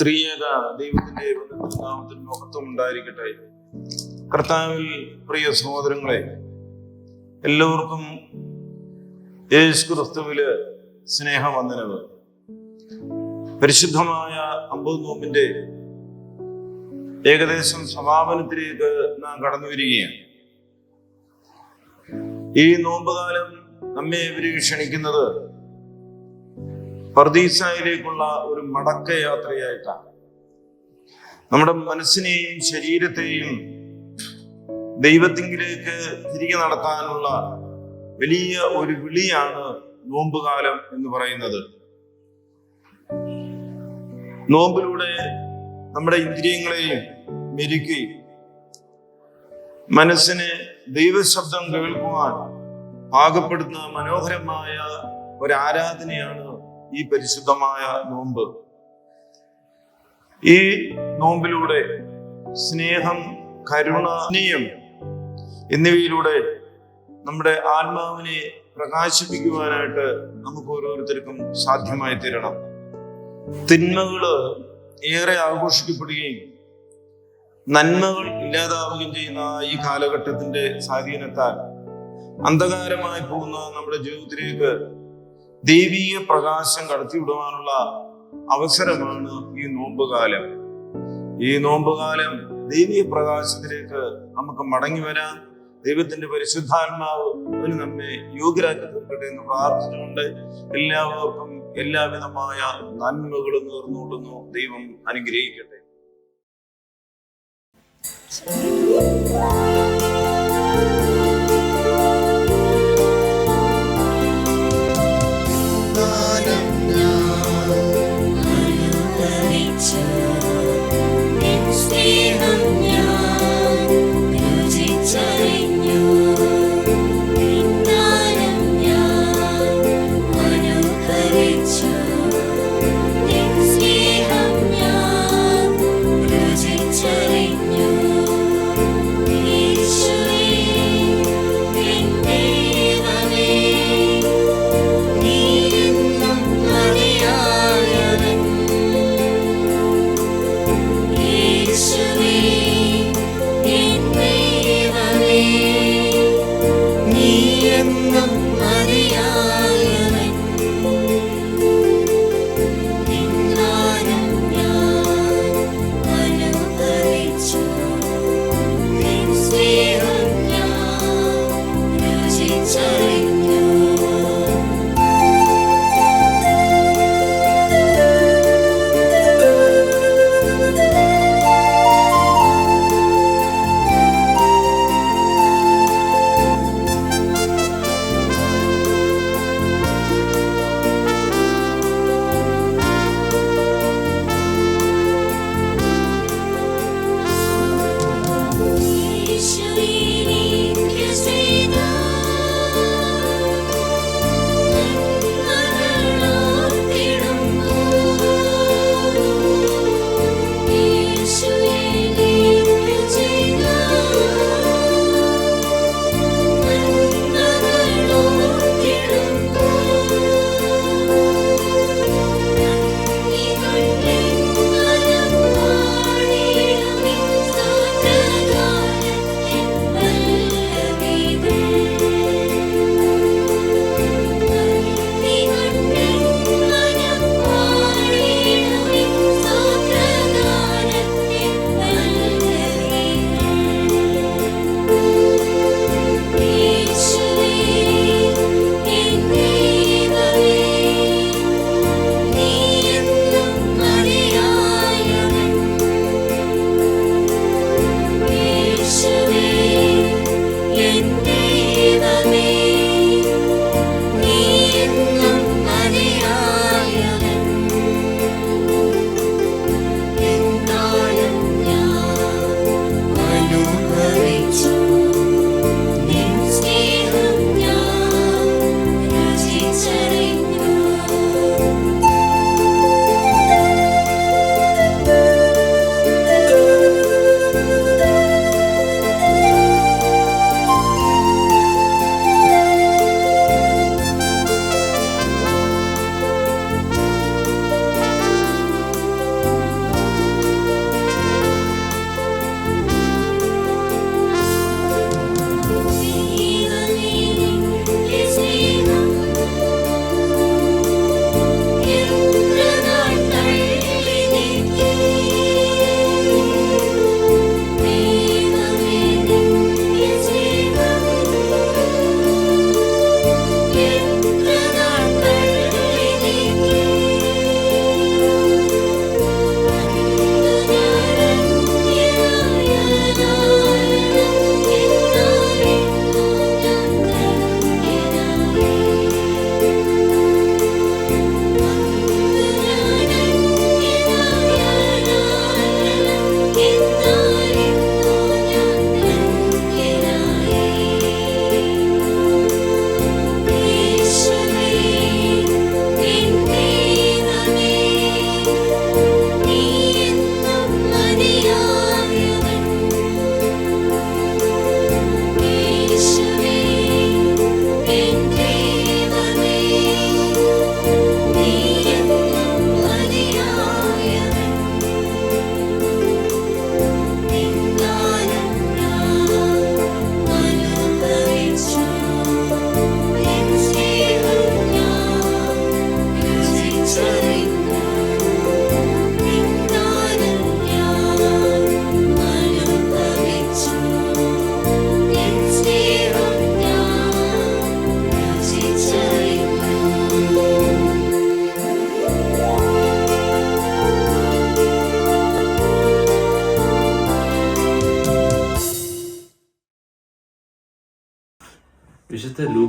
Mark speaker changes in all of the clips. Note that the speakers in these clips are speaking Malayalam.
Speaker 1: ത്രിയേക ദൈവത്തിന്റെ നാമത്തിൽ മഹത്വം ഉണ്ടായിരിക്കട്ടെ. കർത്താവിൽ പ്രിയ സഹോദരങ്ങളെ, എല്ലാവർക്കും യേശുക്രിസ്തുവില് സ്നേഹവന്ദനങ്ങൾ. പരിശുദ്ധമായ 50 നോമ്പിന്റെ ഏകദേശം സമാപനത്തിലേക്ക് നാം കടന്നു വരികയാണ്. ഈ നോമ്പുകാലം നമ്മെ ഇവരെ ക്ഷണിക്കുന്നത് പർദീസായിലേക്കുള്ള ഒരു മടക്ക യാത്രയായിട്ടാണ്. നമ്മുടെ മനസ്സിനെയും ശരീരത്തെയും ദൈവത്തിങ്കിലേക്ക് തിരികെ നടത്താനുള്ള വലിയ ഒരു വിളിയാണ് നോമ്പുകാലം എന്ന് പറയുന്നത്. നോമ്പിലൂടെ നമ്മുടെ ഇന്ദ്രിയങ്ങളെയും മെരുക്കി മനസ്സിന് ദൈവശബ്ദം കേൾക്കുവാൻ പാകപ്പെടുന്ന മനോഹരമായ ഒരു ആരാധനയാണ് ഈ പരിശുദ്ധമായ നോമ്പ്. ഈ നോമ്പിലൂടെ സ്നേഹം, കരുണ, സ്നേഹം എന്നിവയിലൂടെ നമ്മുടെ ആത്മാവിനെ പ്രകാശിപ്പിക്കുവാനായിട്ട് നമുക്ക് ഓരോരുത്തർക്കും സാധ്യമായി തീരണം. തിന്മകള് ഏറെ ആഘോഷിക്കപ്പെടുകയും നന്മകൾ ഇല്ലാതാവുകയും ചെയ്യുന്ന ഈ കാലഘട്ടത്തിന്റെ സ്വാധീനത്താൽ അന്ധകാരമായി പോകുന്ന നമ്മുടെ ജീവിതത്തിലേക്ക് ദൈവീയ പ്രകാശം കടത്തിവിടുവാനുള്ള അവസരമാണ് ഈ നോമ്പുകാലം. ഈ നോമ്പുകാലം ദൈവീയ പ്രകാശത്തിലേക്ക് നമുക്ക് മടങ്ങി വരാൻ ദൈവത്തിന്റെ പരിശുദ്ധാത്മാവ് അതിന് നമ്മെ യോഗ്യരാക്കി തീർക്കട്ടെ എന്ന് പ്രാർത്ഥിച്ചുകൊണ്ട് എല്ലാവർക്കും എല്ലാവിധമായ നന്മകളും നേർന്നുകൊള്ളുന്നു. ദൈവം അനുഗ്രഹിക്കട്ടെ.
Speaker 2: Each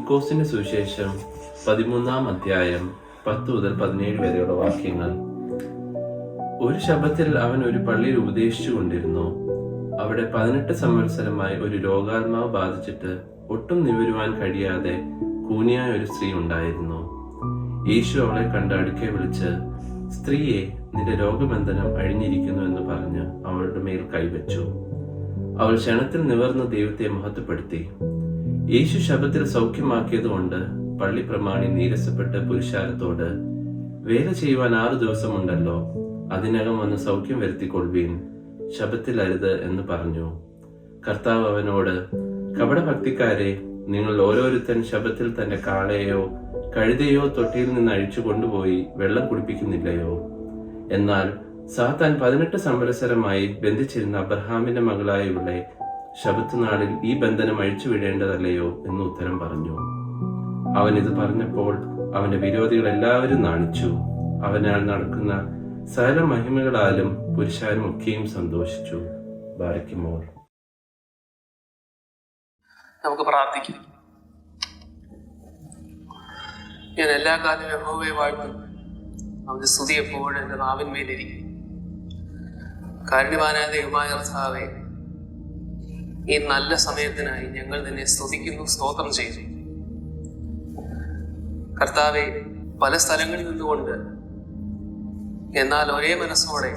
Speaker 2: ലൂക്കോസിന്റെ സുവിശേഷം 13-ാം അധ്യായം 10 മുതൽ 17 വരെയുള്ള വാക്യങ്ങൾ. ഒരു ശബ്ബത്തിൽ അവൻ ഒരു പള്ളിയിൽ ഉപദേശിച്ചു കൊണ്ടിരുന്നു. അവിടെ 18 സംവത്സരമായി ഒരു രോഗാത്മാവ് ബാധിച്ചിട്ട് ഒട്ടും നിവരുവാൻ കഴിയാതെ കൂനിയായ ഒരു സ്ത്രീ ഉണ്ടായിരുന്നു. യേശു അവളെ കണ്ട് അടുക്കെ വിളിച്ച്, സ്ത്രീയെ, നിന്റെ രോഗബന്ധനം അഴിഞ്ഞിരിക്കുന്നു എന്ന് പറഞ്ഞ് അവളുടെ മേൽ കൈവച്ചു. അവൾ ക്ഷണത്തിൽ നിവർന്ന് ദൈവത്തെ മഹത്വപ്പെടുത്തി. യേശു ശബ്ബത്തിൽ സൗഖ്യമാക്കിയതുകൊണ്ട് പള്ളി പ്രമാണി നീരസപ്പെട്ട് പുരുഷാരത്തോട്, വേല ചെയ്യുവാൻ 6 ദിവസമുണ്ടല്ലോ, അതിനകം വന്ന് സൗഖ്യം വരുത്തിക്കൊള്ളുവീൻ, ശബ്ബത്തിൽ അരുത് എന്ന് പറഞ്ഞു. കർത്താവ് അവനോട്, കപടഭക്തിക്കാരെ, നിങ്ങൾ ഓരോരുത്തൻ ശബ്ബത്തിൽ തന്റെ കാളയെയോ കഴുതയോ തൊട്ടിയിൽ നിന്ന് അഴിച്ചു കൊണ്ടുപോയി വെള്ളം കുടിപ്പിക്കുന്നില്ലയോ? എന്നാൽ സാത്താൻ 18 സംവത്സരമായി ബന്ധിച്ചിരുന്ന അബ്രഹാമിന്റെ മകളായ ഇവളെ ശബ്ബത്ത് നാളിൽ ഈ ബന്ധനം അഴിച്ചു വിടേണ്ടതല്ലയോ എന്ന് ഉത്തരം പറഞ്ഞു. അവൻ ഇത് പറഞ്ഞപ്പോൾ അവന്റെ വിരോധികൾ എല്ലാവരും നാണിച്ചു. അവനാൽ നടക്കുന്ന സകല മഹിമകളാലും പുരുഷാരും ഒക്കെയും സന്തോഷിച്ചു. ബാരക്കുമോർ.
Speaker 3: നമുക്ക് പ്രാർത്ഥിക്കാം. ഞാൻ എല്ലാ കാലവും യഹോവയെ വാഴ്ത്തും. അവന്റെ സ്തുതി എപ്പോഴും എന്റെ നാവിന്മേലിരിക്കും. കാരുണ്യവാനായ ദൈവമായ കർത്താവേ, ഈ നല്ല സമയത്തിനായി ഞങ്ങൾ നിന്നെ സ്തുതിക്കുന്നു, സ്തോത്രം ചെയ്യുന്നു. കർത്താവെ, പല സ്ഥലങ്ങളിൽ നിന്നുകൊണ്ട് എന്നാൽ ഒരേ മനസ്സോടെ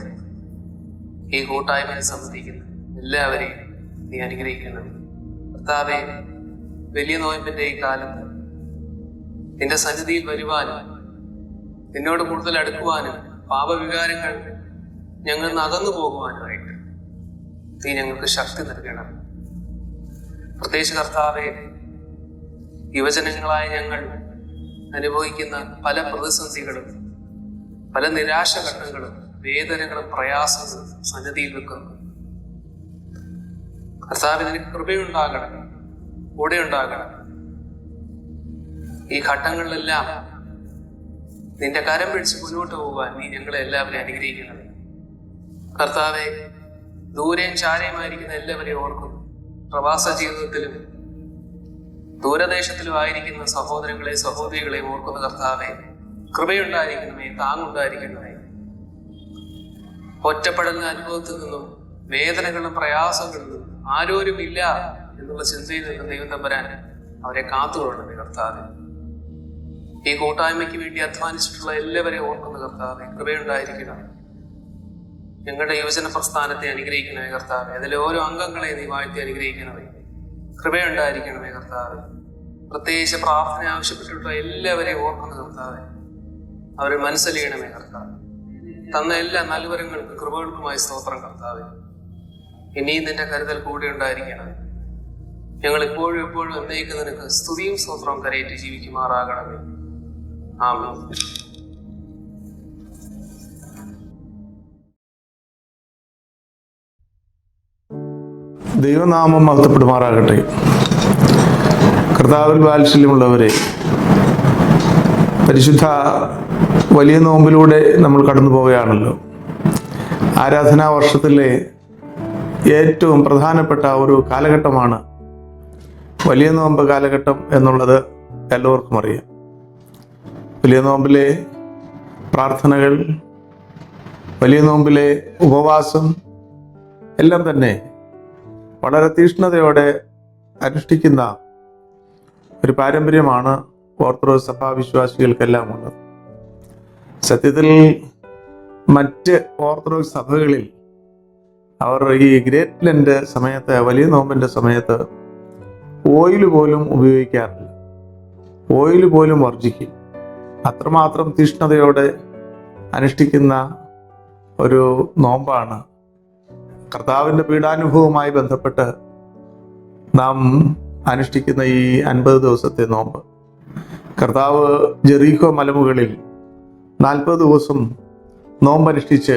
Speaker 3: ഈ കൂട്ടായ്മയെ സംബന്ധിക്കുന്നു എല്ലാവരെയും നീ അനുഗ്രഹിക്കണം. കർത്താവെ, വലിയ നോയമ്പിന്റെ ഈ കാലത്ത് നിന്റെ സന്നിധിയിൽ വരുവാനും നിന്നോട് കൂടുതൽ അടുക്കുവാനും പാപവികാരങ്ങൾ ഞങ്ങൾ അകന്നു പോകുവാനുമായിട്ട് നീ ഞങ്ങൾക്ക് ശക്തി നൽകണം. പ്രത്യേകിച്ച് കർത്താവെ, യുവജനങ്ങളായ ഞങ്ങൾ അനുഭവിക്കുന്ന പല പ്രതിസന്ധികളും, പല നിരാശഘട്ടങ്ങളും, വേദനകളും, പ്രയാസങ്ങളും സന്നിധിയിൽ വെക്കുന്നു. കർത്താവെ, നിനക്ക് കൃപയുണ്ടാകണം, കൂടെ ഉണ്ടാകണം. ഈ ഘട്ടങ്ങളിലെല്ലാം നിന്റെ കരം പിടിച്ച് മുന്നോട്ട് പോകാൻ നീ ഞങ്ങളെ എല്ലാവരെയും അനുഗ്രഹിക്കണം. കർത്താവെ, ദൂരെയും ചാരയുമായിരിക്കുന്ന എല്ലാവരെയും ഓർക്കുന്നു. പ്രവാസ ജീവിതത്തിലും ദൂരദേശത്തിലും ആയിരിക്കുന്ന സഹോദരങ്ങളെ സഹോദരികളെ ഓർക്കുന്ന കർത്താവെ, കൃപയുണ്ടായിരിക്കണമേ, താങ്ങുണ്ടായിരിക്കണമേ. ഒറ്റപ്പെടുന്ന അനുഭവത്തിൽ നിന്നും വേദനകളും പ്രയാസങ്ങളിലും ആരോരുമില്ല എന്നുള്ള ചിന്തയിൽ നിന്ന് ദൈവം തമ്പുരാൻ അവരെ കാത്തുകൊള്ളണമേ കർത്താവെ. ഈ കൂട്ടായ്മയ്ക്ക് വേണ്ടി അധ്വാനിച്ചിട്ടുള്ള എല്ലാവരെയും ഓർക്കുന്ന കർത്താവെ, കൃപയുണ്ടായിരിക്കണം. ഞങ്ങളുടെ യുവജന പ്രസ്ഥാനത്തെ അനുഗ്രഹിക്കണമേ കർത്താവെ. അതിലെ ഓരോ അംഗങ്ങളെ നീ വാഴ്ത്തി അനുഗ്രഹിക്കണമേ. കൃപയുണ്ടായിരിക്കണമേ കർത്താവെ. പ്രത്യേകിച്ച് പ്രാർത്ഥന ആവശ്യപ്പെട്ടിട്ടുള്ള എല്ലാവരെയും ഓർക്കുന്ന കർത്താവെ, അവരെ മനസ്സിലെയണമേ കർത്താവ്. തന്ന എല്ലാ നൽവരങ്ങൾക്കും കൃപകൾക്കുമായി സ്തോത്രം കർത്താവെ. ഇനിയും നിന്റെ കരുതൽ കൂടെ ഉണ്ടായിരിക്കണം. ഞങ്ങൾ എപ്പോഴും എപ്പോഴും എന്നേക്ക് നിനക്ക് സ്തുതിയും സ്തോത്രവും കരയേറ്റ് ജീവിക്കുമാറാകണമേ. ആമേൻ.
Speaker 4: ദൈവനാമം മഹത്വപ്പെടുമാറാകട്ടെ. കർത്താവിൽ വാത്സല്യമുള്ളവരെ, പരിശുദ്ധ വലിയ നോമ്പിലൂടെ നമ്മൾ കടന്നു പോവുകയാണല്ലോ. ആരാധനാ വർഷത്തിലെ ഏറ്റവും പ്രധാനപ്പെട്ട ഒരു കാലഘട്ടമാണ് വലിയ നോമ്പ് കാലഘട്ടം എന്നുള്ളത് എല്ലാവർക്കും അറിയാം. വലിയ നോമ്പിലെ പ്രാർത്ഥനകൾ, വലിയ നോമ്പിലെ ഉപവാസം എല്ലാം തന്നെ വളരെ തീക്ഷ്ണതയോടെ അനുഷ്ഠിക്കുന്ന ഒരു പാരമ്പര്യമാണ് ഓർത്തഡോക്സ് സഭാ വിശ്വാസികൾക്കെല്ലാം ഉള്ളത്. സത്യത്തിൽ മറ്റ് ഓർത്തഡോക്സ് സഭകളിൽ അവർ ഈ ഗ്രേറ്റ് ലെന്റ് സമയത്ത്, വലിയ നോമ്പിൻ്റെ സമയത്ത് ഓയിൽ പോലും ഉപയോഗിക്കാറില്ല. ഓയിൽ പോലും വർജിക്കും. അത്രമാത്രം തീക്ഷ്ണതയോടെ അനുഷ്ഠിക്കുന്ന ഒരു നോമ്പാണ് കർത്താവിൻ്റെ പീഡാനുഭവവുമായി ബന്ധപ്പെട്ട് നാം അനുഷ്ഠിക്കുന്ന ഈ 50 ദിവസത്തെ നോമ്പ്. കർത്താവ് ജെറീക്കോ മലമുകളിൽ 40 ദിവസം നോമ്പനുഷ്ഠിച്ച്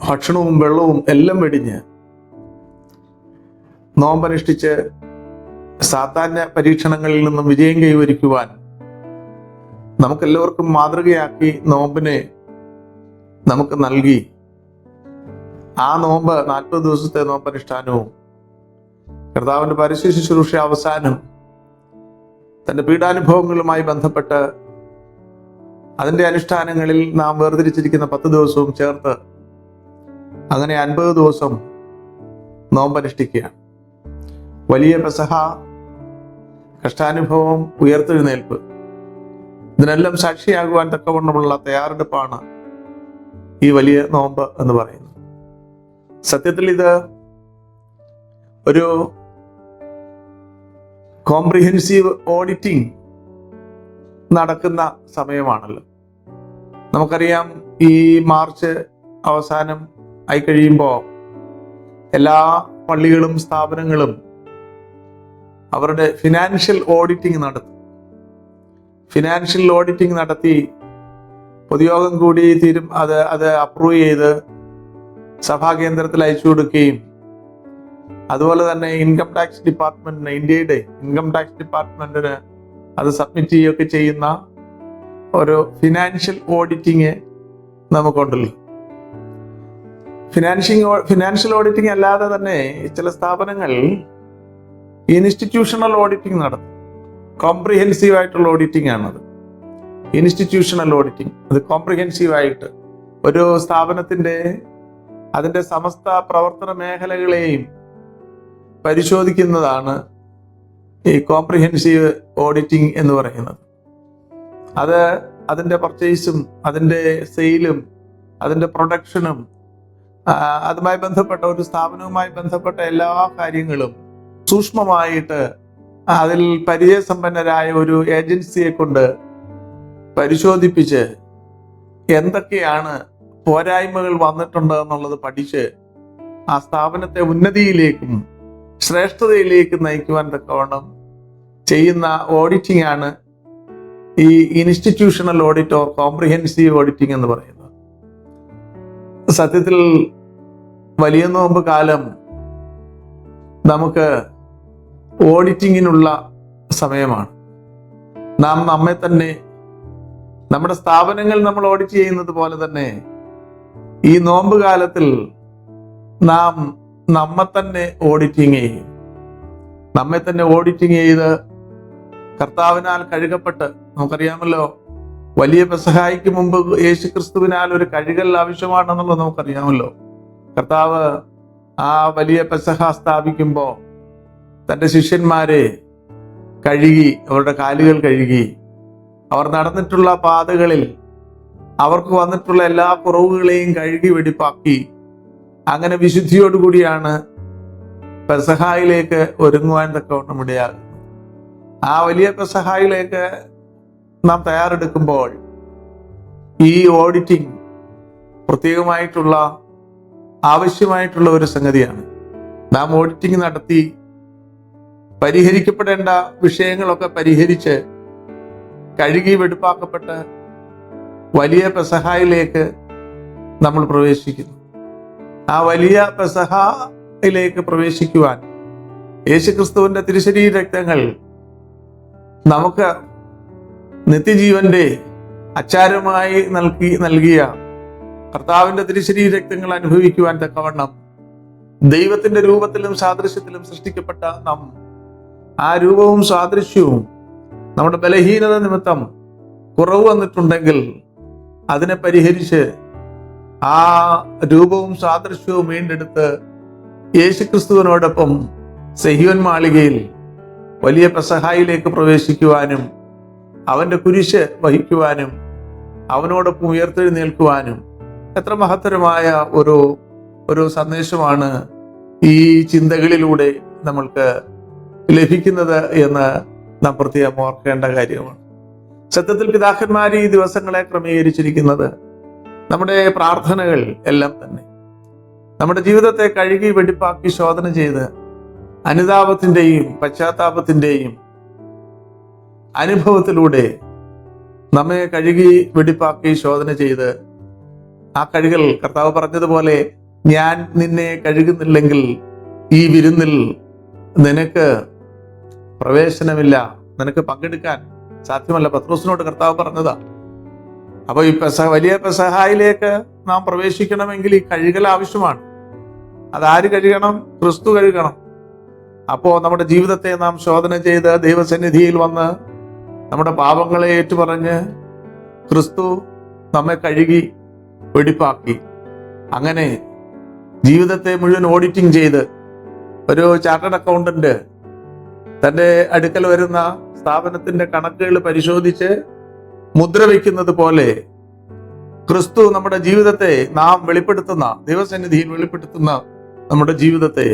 Speaker 4: ഭക്ഷണവും വെള്ളവും എല്ലാം വെടിഞ്ഞ് നോമ്പനുഷ്ഠിച്ച് സാത്താന്യ പരീക്ഷണങ്ങളിൽ നിന്നും വിജയം കൈവരിക്കുവാൻ നമുക്കെല്ലാവർക്കും മാതൃകയാക്കി നോമ്പിനെ നമുക്ക് നൽകി. ആ നോമ്പ് 40 ദിവസത്തെ നോമ്പനുഷ്ഠാനവും കർത്താവിൻ്റെ പരസ്യ ശുശ്രൂഷ അവസാനം തൻ്റെ പീഡാനുഭവങ്ങളുമായി ബന്ധപ്പെട്ട് അതിൻ്റെ അനുഷ്ഠാനങ്ങളിൽ നാം വേർതിരിച്ചിരിക്കുന്ന 10 ദിവസവും ചേർത്ത് അങ്ങനെ 50 ദിവസം നോമ്പനുഷ്ഠിക്കുകയാണ്. വലിയ പെസഹ, കഷ്ടാനുഭവം, ഉയർത്തെഴുന്നേൽപ്പ്, ഇതിനെല്ലാം സാക്ഷിയാകുവാൻ തക്കവണ്ണമുള്ള തയ്യാറെടുപ്പാണ് ഈ വലിയ നോമ്പ് എന്ന് പറയുന്നത്. സത്യത്തിൽ ഇത് ഒരു കോംപ്രിഹെൻസീവ് ഓഡിറ്റിംഗ് നടക്കുന്ന സമയമാണല്ലോ. നമുക്കറിയാം, ഈ മാർച്ച് അവസാനം ആയി കഴിയുമ്പോൾ എല്ലാ പള്ളികളും സ്ഥാപനങ്ങളും അവരുടെ ഫിനാൻഷ്യൽ ഓഡിറ്റിംഗ് നടത്തും. ഫിനാൻഷ്യൽ ഓഡിറ്റിംഗ് നടത്തി പൊതുയോഗം കൂടി അത് അപ്രൂവ് ചെയ്ത് സഭാകേന്ദ്രത്തിൽ അയച്ചു കൊടുക്കുകയും അതുപോലെ തന്നെ ഇൻകം ടാക്സ് ഡിപ്പാർട്ട്മെന്റിന്, ഇന്ത്യയുടെ ഇൻകം ടാക്സ് ഡിപ്പാർട്ട്മെന്റിന് അത് സബ്മിറ്റ് ചെയ്യുകയൊക്കെ ചെയ്യുന്ന ഒരു ഫിനാൻഷ്യൽ ഓഡിറ്റിങ് നമുക്കുണ്ടല്ലോ. ഫിനാൻഷ്യൽ ഓഡിറ്റിംഗ് അല്ലാതെ തന്നെ ചില സ്ഥാപനങ്ങൾ ഇൻസ്റ്റിറ്റ്യൂഷണൽ ഓഡിറ്റിംഗ് നടത്തും. കോംപ്രിഹെൻസീവ് ആയിട്ടുള്ള ഓഡിറ്റിംഗ് ആണത്. ഇൻസ്റ്റിറ്റ്യൂഷണൽ ഓഡിറ്റിംഗ് അത് കോംപ്രിഹെൻസീവ് ആയിട്ട് ഒരു സ്ഥാപനത്തിന്റെ അതിൻ്റെ സമസ്ത പ്രവർത്തന മേഖലകളെയും പരിശോധിക്കുന്നതാണ് ഈ കോംപ്രിഹെൻസീവ് ഓഡിറ്റിംഗ് എന്ന് പറയുന്നത്. അത് അതിൻ്റെ പർച്ചേസും അതിൻ്റെ സെയിലും അതിൻ്റെ പ്രൊഡക്ഷനും അതുമായി ബന്ധപ്പെട്ട ഒരു സ്ഥാപനവുമായി ബന്ധപ്പെട്ട എല്ലാ കാര്യങ്ങളും സൂക്ഷ്മമായിട്ട് അതിൽ പരിചയസമ്പന്നരായ ഒരു ഏജൻസിയെ കൊണ്ട് പരിശോധിപ്പിച്ച് എന്തൊക്കെയാണ് പോരായ്മകൾ വന്നിട്ടുണ്ട് എന്നുള്ളത് പഠിച്ച് ആ സ്ഥാപനത്തെ ഉന്നതിയിലേക്കും ശ്രേഷ്ഠതയിലേക്കും നയിക്കുവാൻ തക്കവണ്ണം ചെയ്യുന്ന ഓഡിറ്റിംഗ് ആണ് ഈ institutional audit or comprehensive auditing എന്ന് പറയുന്നത്. സത്യത്തിൽ വലിയ നോമ്പ് കാലം നമുക്ക് ഓഡിറ്റിങ്ങിനുള്ള സമയമാണ്. നാം നമ്മെ തന്നെ, നമ്മുടെ സ്ഥാപനങ്ങൾ നമ്മൾ ഓഡിറ്റ് ചെയ്യുന്നത് പോലെ തന്നെ ഈ നോമ്പ് കാലത്തിൽ നാം നമ്മെ തന്നെ ഓഡിറ്റിങ് ചെയ്യും. നമ്മെ തന്നെ ഓഡിറ്റിങ് ചെയ്ത് കർത്താവിനാൽ കഴുകപ്പെട്ട്, നമുക്കറിയാമല്ലോ വലിയ പെസഹായ്ക്ക് മുമ്പ് യേശു ക്രിസ്തുവിനാൽ ഒരു കഴുകൽ ആവശ്യമാണെന്നുള്ളത് നമുക്കറിയാമല്ലോ. കർത്താവ് ആ വലിയ പെസഹ സ്ഥാപിക്കുമ്പോൾ തൻ്റെ ശിഷ്യന്മാരെ കഴുകി, അവരുടെ കാലുകൾ കഴുകി, അവർ നടന്നിട്ടുള്ള പാതകളിൽ അവർക്ക് വന്നിട്ടുള്ള എല്ലാ കുറവുകളെയും കഴുകി വെടിപ്പാക്കി അങ്ങനെ വിശുദ്ധിയോടുകൂടിയാണ് പെസഹായിലേക്ക് ഒരുങ്ങുവാൻ തക്കവണ്ണം ഇടയാകുന്നത്. ആ വലിയ പെസഹായിലേക്ക് നാം തയ്യാറെടുക്കുമ്പോൾ ഈ ഓഡിറ്റിംഗ് പ്രത്യേകമായിട്ടുള്ള ആവശ്യമായിട്ടുള്ള ഒരു സംഗതിയാണ്. നാം ഓഡിറ്റിംഗ് നടത്തി പരിഹരിക്കപ്പെടേണ്ട വിഷയങ്ങളൊക്കെ പരിഹരിച്ച് കഴുകി വെടിപ്പാക്കപ്പെട്ട് വലിയ പെസഹായിലേക്ക് നമ്മൾ പ്രവേശിക്കുന്നു. ആ വലിയ പെസഹായിലേക്ക് പ്രവേശിക്കുവാൻ യേശുക്രിസ്തുവിന്റെ തിരുശരീര രക്തങ്ങൾ നമുക്ക് നിത്യജീവന്റെ അച്ചാരമായി നൽകിയ കർത്താവിന്റെ തിരുശരീര രക്തങ്ങൾ അനുഭവിക്കുവാൻ തക്കവണ്ണം ദൈവത്തിന്റെ രൂപത്തിലും സാദൃശ്യത്തിലും സൃഷ്ടിക്കപ്പെട്ട നാം ആ രൂപവും സാദൃശ്യവും നമ്മുടെ ബലഹീനത നിമിത്തം കുറവ് വന്നിട്ടുണ്ടെങ്കിൽ അതിനെ പരിഹരിച്ച് ആ രൂപവും സാദൃശ്യവും വീണ്ടെടുത്ത് യേശുക്രിസ്തുവിനോടൊപ്പം സെഹിയോൻ മാളികയിൽ വലിയ പെസഹായിലേക്ക് പ്രവേശിക്കുവാനും അവന്റെ കുരിശ് വഹിക്കുവാനും അവനോടൊപ്പം ഉയർത്തെഴുന്നേൽക്കുവാനും എത്ര മഹത്തരമായ ഒരു സന്ദേശമാണ് ഈ ചിന്തകളിലൂടെ നമ്മൾക്ക് ലഭിക്കുന്നത് എന്ന് നാം പ്രത്യേകം ഓർക്കേണ്ട കാര്യമാണ്. സത്യത്തിൽ പിതാക്കന്മാർ ഈ ദിവസങ്ങളെ ക്രമീകരിച്ചിരിക്കുന്നത് നമ്മുടെ പ്രാർത്ഥനകൾ എല്ലാം തന്നെ നമ്മുടെ ജീവിതത്തെ കഴുകി വെടിപ്പാക്കി ശോധന ചെയ്ത് അനുതാപത്തിൻ്റെയും പശ്ചാത്താപത്തിൻ്റെയും അനുഭവത്തിലൂടെ നമ്മെ കഴുകി വെടിപ്പാക്കി ശോധന ചെയ്ത് ആ കഴുകൽ കർത്താവ് പറഞ്ഞതുപോലെ, ഞാൻ നിന്നെ കഴുകുന്നില്ലെങ്കിൽ ഈ വിരുന്നിൽ നിനക്ക് പ്രവേശനമില്ല, നിനക്ക് പങ്കെടുക്കാൻ സാധ്യമല്ല. പത്രോസിനോട് കർത്താവ് പറഞ്ഞതാ. അപ്പൊ ഈ വലിയ പെസഹായിലേക്ക് നാം പ്രവേശിക്കണമെങ്കിൽ ഈ കഴുകൽ ആവശ്യമാണ്. അതാര് കഴുകണം? ക്രിസ്തു കഴുകണം. അപ്പോ നമ്മുടെ ജീവിതത്തെ നാം ശോധന ചെയ്ത് ദൈവസന്നിധിയിൽ വന്ന് നമ്മുടെ പാപങ്ങളെ ഏറ്റുപറഞ്ഞ് ക്രിസ്തു നമ്മെ കഴുകി വെടിപ്പാക്കി. അങ്ങനെ ജീവിതത്തെ മുഴുവൻ ഓഡിറ്റിംഗ് ചെയ്ത് ഒരു ചാർട്ടേഡ് അക്കൗണ്ടന്റ് തൻ്റെ അടുക്കൽ വരുന്ന സ്ഥാപനത്തിന്റെ കണക്കുകൾ പരിശോധിച്ച് മുദ്ര വയ്ക്കുന്നത് പോലെ ക്രിസ്തു നമ്മുടെ ജീവിതത്തെ നാം വെളിപ്പെടുത്തുന്ന, ദൈവസന്നിധിയിൽ വെളിപ്പെടുത്തുന്ന നമ്മുടെ ജീവിതത്തെ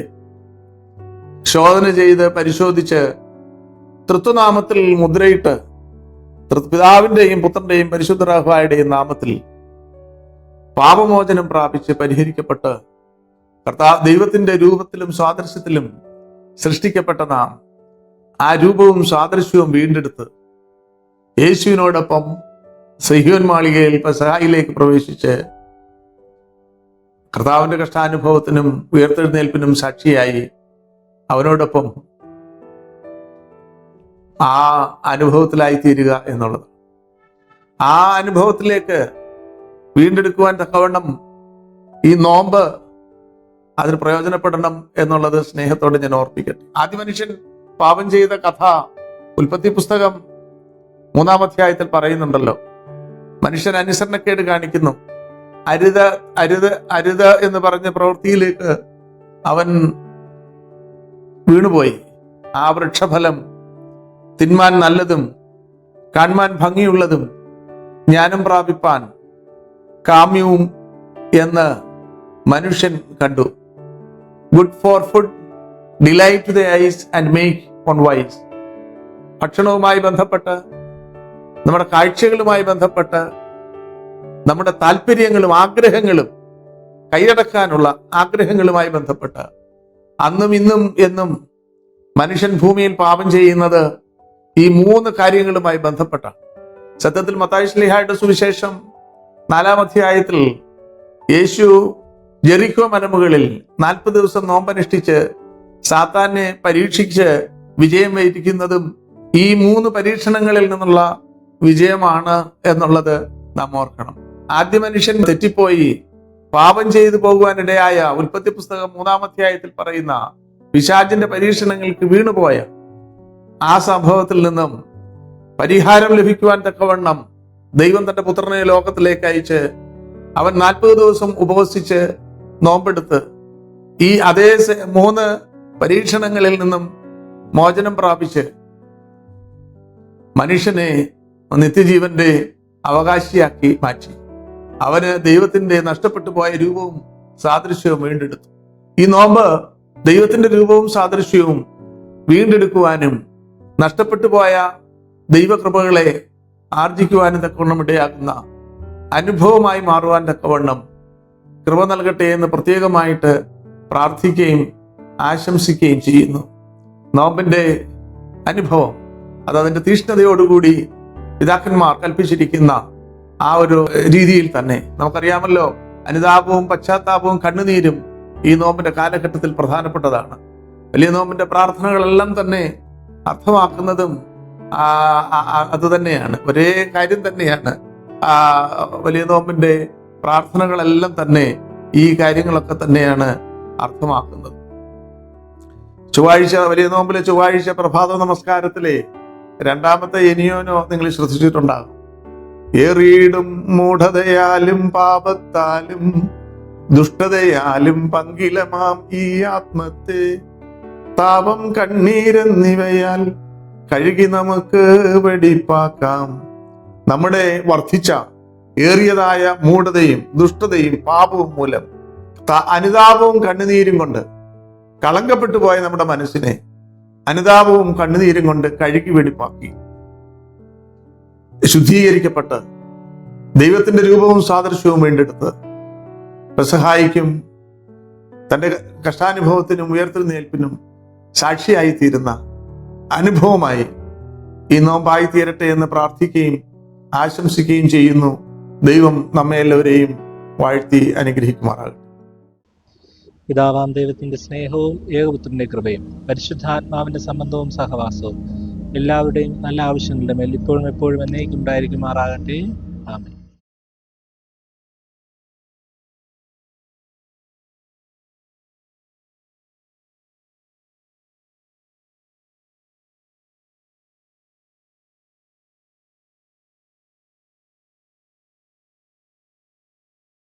Speaker 4: ശോധന ചെയ്ത് പരിശോധിച്ച് തൃത്വനാമത്തിൽ മുദ്രയിട്ട് പിതാവിന്റെയും പുത്രന്റെയും പരിശുദ്ധ റൂഹായുടെയും നാമത്തിൽ പാപമോചനം പ്രാപിച്ച് പരിഹരിക്കപ്പെട്ട് ദൈവത്തിന്റെ രൂപത്തിലും സാദൃശ്യത്തിലും സൃഷ്ടിക്കപ്പെട്ട നാം ആ രൂപവും സാദൃശ്യവും വീണ്ടെടുത്ത് യേശുവിനോടൊപ്പം സിഹിയോൻ മാളികയിൽ പെസഹായിലേക്ക് പ്രവേശിച്ച് കർത്താവിന്റെ കഷ്ടാനുഭവത്തിനും ഉയർത്തെഴുന്നേൽപ്പിനും സാക്ഷിയായി അവനോടൊപ്പം ആ അനുഭവത്തിലായി തീരുക എന്നുള്ളത്. ആ അനുഭവത്തിലേക്ക് വീണ്ടെടുക്കുവാൻ തക്കവണ്ണം ഈ നോമ്പ് അതിന് പ്രയോജനപ്പെടണം എന്നുള്ളത് സ്നേഹത്തോടെ ഞാൻ ഓർപ്പിക്കട്ടെ. ആദ്യ മനുഷ്യൻ പാപം ചെയ്ത കഥ ഉൽപ്പത്തി പുസ്തകം 3-ാം അധ്യായത്തിൽ പറയുന്നുണ്ടല്ലോ. മനുഷ്യൻ അനുസരണക്കേട് കാണിക്കുന്നു. അരുത് അരുത് അരുത് എന്ന് പറഞ്ഞ പ്രവൃത്തിയിലേക്ക് അവൻ വീണുപോയി. ആ വൃക്ഷഫലം തിന്മാൻ നല്ലതും കാൺമാൻ ഭംഗിയുള്ളതും ജ്ഞാനം പ്രാപിപ്പാൻ കാമ്യവും എന്ന് മനുഷ്യൻ കണ്ടു. Good for food, delight to the eyes and make one wise. ഭക്ഷണവുമായി ബന്ധപ്പെട്ട്, നമ്മുടെ കാഴ്ചകളുമായി ബന്ധപ്പെട്ട്, നമ്മുടെ താല്പര്യങ്ങളും ആഗ്രഹങ്ങളും കൈയടക്കാനുള്ള ആഗ്രഹങ്ങളുമായി ബന്ധപ്പെട്ട് അന്നും ഇന്നും എന്നും മനുഷ്യൻ ഭൂമിയിൽ പാപം ചെയ്യുന്നത് ഈ 3 കാര്യങ്ങളുമായി ബന്ധപ്പെട്ട. സത്യത്തിൽ മത്തായി ശ്ലീഹായുടെ സുവിശേഷം 4-ാം അധ്യായത്തിൽ യേശു ജെറിക്കോ മലമുകളിൽ 40 ദിവസം നോമ്പനുഷ്ഠിച്ച് സാത്താനെ പരീക്ഷിച്ച് വിജയം വരിക്കുന്നതും ഈ 3 പരീക്ഷണങ്ങളിൽ നിന്നുള്ള വിജയമാണ് എന്നുള്ളത് നാം ഓർക്കണം. ആദ്യ മനുഷ്യൻ തെറ്റിപ്പോയി പാപം ചെയ്തു പോകുവാനിടയായ ഉൽപ്പത്തി പുസ്തകം 3-ാം അധ്യായത്തിൽ പറയുന്ന പിശാചിന്റെ പരീക്ഷണങ്ങൾക്ക് വീണുപോയ ആ സംഭവത്തിൽ നിന്നും പരിഹാരം ലഭിക്കുവാൻ തക്കവണ്ണം ദൈവം തന്റെ പുത്രനെ ലോകത്തിലേക്ക് അയച്ച് അവൻ 40 ദിവസം ഉപവസിച്ച് നോമ്പെടുത്ത് ഈ അതേ 3 പരീക്ഷണങ്ങളിൽ നിന്നും മോചനം പ്രാപിച്ച് മനുഷ്യനെ നിത്യജീവന്റെ അവകാശിയാക്കി മാറ്റി. അവന് ദൈവത്തിന്റെ നഷ്ടപ്പെട്ടു പോയ രൂപവും സാദൃശ്യവും വീണ്ടെടുത്തു. ഈ നോമ്പ് ദൈവത്തിന്റെ രൂപവും സാദൃശ്യവും വീണ്ടെടുക്കുവാനും നഷ്ടപ്പെട്ടു പോയ ദൈവകൃപകളെ ആർജിക്കുവാനും തക്കവണ്ണം ഇടയാക്കുന്ന അനുഭവമായി മാറുവാൻ തക്കവണ്ണം കൃപ നൽകട്ടെ എന്ന് പ്രത്യേകമായിട്ട് പ്രാർത്ഥിക്കുകയും ആശംസിക്കുകയും ചെയ്യുന്നു. നോമ്പിന്റെ അനുഭവം അത് അതിന്റെ തീഷ്ണതയോടുകൂടി പിതാക്കന്മാർ കൽപ്പിച്ചിരിക്കുന്ന ആ ഒരു രീതിയിൽ തന്നെ നമുക്കറിയാമല്ലോ. അനുതാപവും പശ്ചാത്താപവും കണ്ണുനീരും ഈ നോമ്പിന്റെ കാലഘട്ടത്തിൽ പ്രധാനപ്പെട്ടതാണ്. വലിയ നോമ്പിന്റെ പ്രാർത്ഥനകളെല്ലാം തന്നെ അർത്ഥമാക്കുന്നതും അത് തന്നെയാണ്, ഒരേ കാര്യം തന്നെയാണ്. വലിയ നോമ്പിന്റെ പ്രാർത്ഥനകളെല്ലാം തന്നെ ഈ കാര്യങ്ങളൊക്കെ തന്നെയാണ് അർത്ഥമാക്കുന്നത്. ചൊവ്വാഴ്ച, വലിയ നോമ്പിലെ ചൊവ്വാഴ്ച പ്രഭാത നമസ്കാരത്തിലെ 2ാമത്തെ എനിയോനോ നിങ്ങൾ ശ്രദ്ധിച്ചിട്ടുണ്ടാകും. ഏറിയിടും മൂഢതയാലും പാപത്താലും ദുഷ്ടതയാലും പങ്കിലമാം ഈ ആത്മത്തെ താപം കണ്ണീരെന്നിവയാൽ കഴുകി നമുക്ക് വെടിപ്പാക്കാം. നമ്മുടെ വർദ്ധിച്ച ഏറിയതായ മൂഢതയും ദുഷ്ടതയും പാപവും മൂലം അനുതാപവും കണ്ണുനീരും കൊണ്ട് കളങ്കപ്പെട്ടു പോയ നമ്മുടെ മനസ്സിനെ അനുതാപവും കണ്ണുനീരും കൊണ്ട് കഴുകി വെടിപ്പാക്കി ശുദ്ധീകരിക്കപ്പെട്ട് ദൈവത്തിന്റെ രൂപവും സാദൃശ്യവും വീണ്ടെടുത്ത് പെസഹായിക്കും തന്റെ കഷ്ടാനുഭവത്തിനും ഉയർത്തെഴുന്നേൽപ്പിനും സാക്ഷിയായി തീരുന്ന അനുഭവമായി ഈ നോമ്പായി തീരട്ടെ എന്ന് പ്രാർത്ഥിക്കുകയും ആശംസിക്കുകയും ചെയ്യുന്നു. ദൈവം നമ്മെ എല്ലാവരെയും വാഴ്ത്തി അനുഗ്രഹിക്കുമാറാകട്ടെ.
Speaker 5: പിതാവാം ദൈവത്തിന്റെ സ്നേഹവും ഏകപുത്രന്റെ കൃപയും പരിശുദ്ധാത്മാവിന്റെ സംബന്ധവും സഹവാസവും എല്ലാവരുടെയും നല്ല ആവശ്യങ്ങളുടെ മേൽ ഇപ്പോഴും എപ്പോഴും എന്നേക്കും ഉണ്ടായിരിക്കുമാറാകട്ടെ. ആമേൻ.